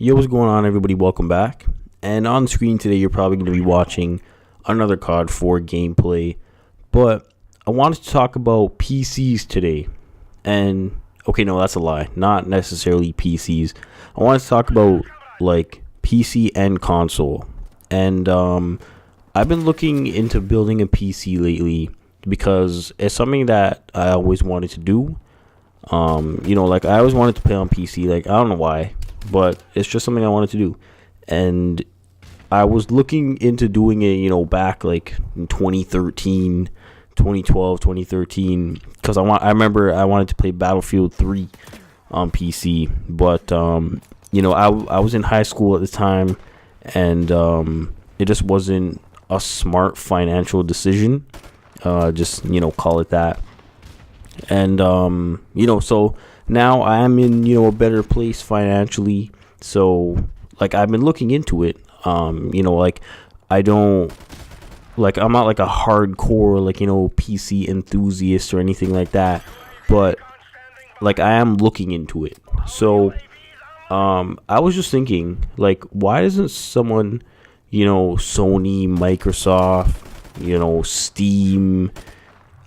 Yo, what's going on, everybody? Welcome back. And on screen today, you're probably going to be watching another COD 4 gameplay. But I wanted to talk about PCs today. And, okay, no, that's a lie. Not necessarily PCs. I wanted to talk about, like, PC and console. And I've been looking into building a PC lately because it's something that I always wanted to do. Like, I always wanted to play on PC. Like, I don't know why, but it's just something I wanted to do. And I was looking into doing it, back like in 2013, 2012, 2013, because I remember I wanted to play Battlefield 3 on PC, but I was in high school at the time, and it just wasn't a smart financial decision. Just call it that. And so now I'm in a better place financially. So like I've been looking into it. Like I don't like I'm not like a hardcore PC enthusiast or anything like that, but like I am looking into it. So I was just thinking, like, why doesn't someone, Sony, Microsoft, Steam,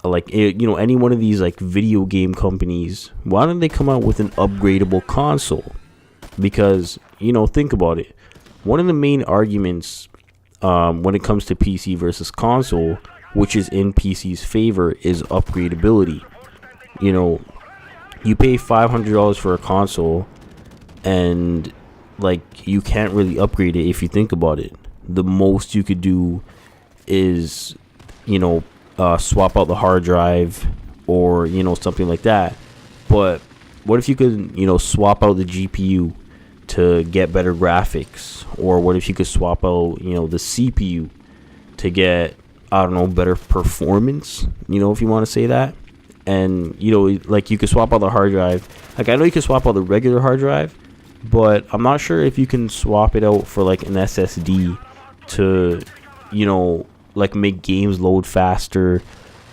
like any one of these like video game companies, why don't they come out with an upgradable console? Because think about it, one of the main arguments when it comes to PC versus console, which is in PC's favor, is upgradability. You pay $500 for a console, and like you can't really upgrade it. If you think about it, the most you could do is swap out the hard drive or something like that. But what if you could swap out the GPU to get better graphics? Or what if you could swap out the CPU to get, I don't know, better performance, if you want to say that. And like you could swap out the hard drive. Like I know you can swap out the regular hard drive, but I'm not sure if you can swap it out for like an SSD to like make games load faster,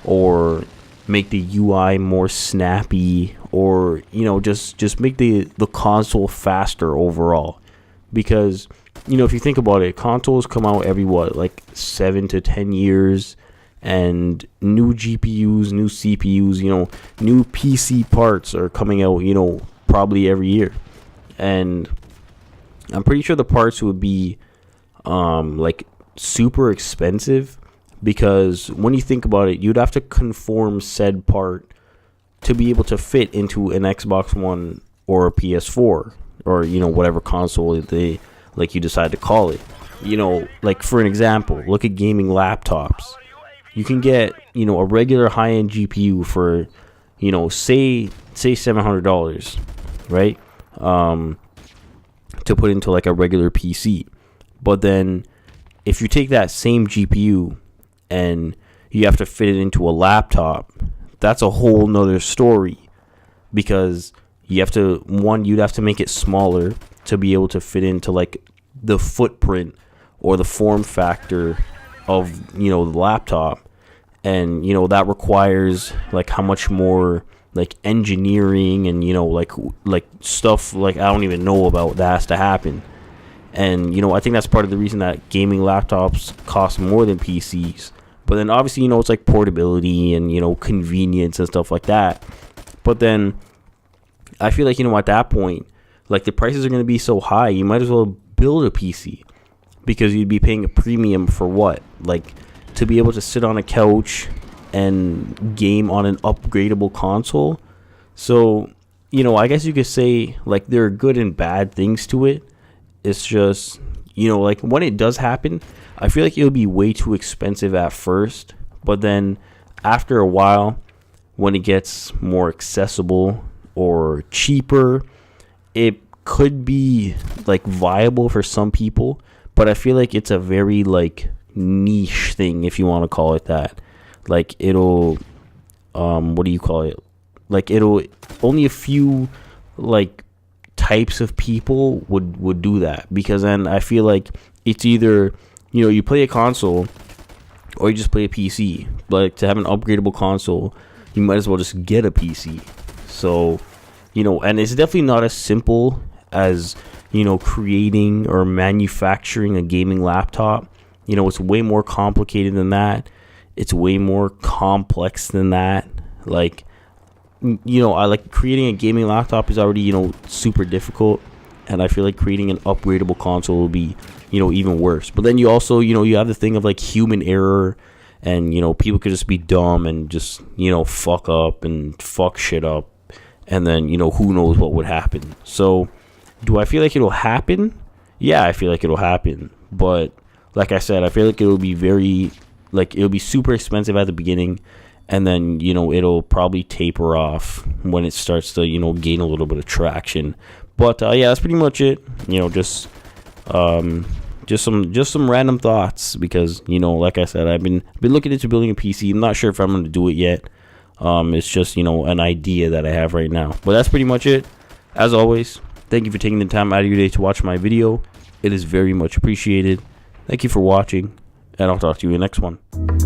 or make the UI more snappy, or just make the console faster overall. Because if you think about it, consoles come out every like 7 to 10 years, and new GPUs, new CPUs, new PC parts are coming out probably every year. And I'm pretty sure the parts would be like super expensive, because when you think about it, you'd have to conform said part to be able to fit into an Xbox One or a PS4, or whatever console they like you decide to call it. Like for an example, look at gaming laptops. You can get a regular high-end GPU for say $700, right? To put into like a regular PC. But then if you take that same GPU and you have to fit it into a laptop, that's a whole nother story, because you'd have to make it smaller to be able to fit into like the footprint or the form factor of the laptop. And that requires like how much more like engineering and like stuff like I don't even know about that has to happen. And I think that's part of the reason that gaming laptops cost more than PCs. But then obviously it's like portability and convenience and stuff like that. But then I feel like at that point, like the prices are going to be so high, you might as well build a PC, because you'd be paying a premium for what? Like to be able to sit on a couch and game on an upgradable console. So I guess you could say like there are good and bad things to it. It's just like when it does happen, I feel like it'll be way too expensive at first, but then after a while, when it gets more accessible or cheaper, it could be like viable for some people. But I feel like it's a very like niche thing, if you want to call it that. Like it'll what do you call it, like it'll only a few like types of people would do that. Because then I feel like it's either you play a console or you just play a PC. But to have an upgradable console, you might as well just get a PC. So and it's definitely not as simple as creating or manufacturing a gaming laptop. It's way more complicated than that. It's way more complex than that. Like, I like creating a gaming laptop is already, super difficult. And I feel like creating an upgradable console will be, even worse. But then you also, you have the thing of like human error, and, people could just be dumb and just, fuck up and fuck shit up. And then, who knows what would happen. So do I feel like it'll happen? Yeah, I feel like it'll happen. But like I said, I feel like it'll be it'll be super expensive at the beginning. And then, it'll probably taper off when it starts to, gain a little bit of traction. But yeah, that's pretty much it. Just some random thoughts, because like I said, I've been looking into building a PC. I'm not sure if I'm going to do it yet. It's just an idea that I have right now. But that's pretty much it. As always, thank you for taking the time out of your day to watch my video. It is very much appreciated. Thank you for watching, and I'll talk to you in the next one.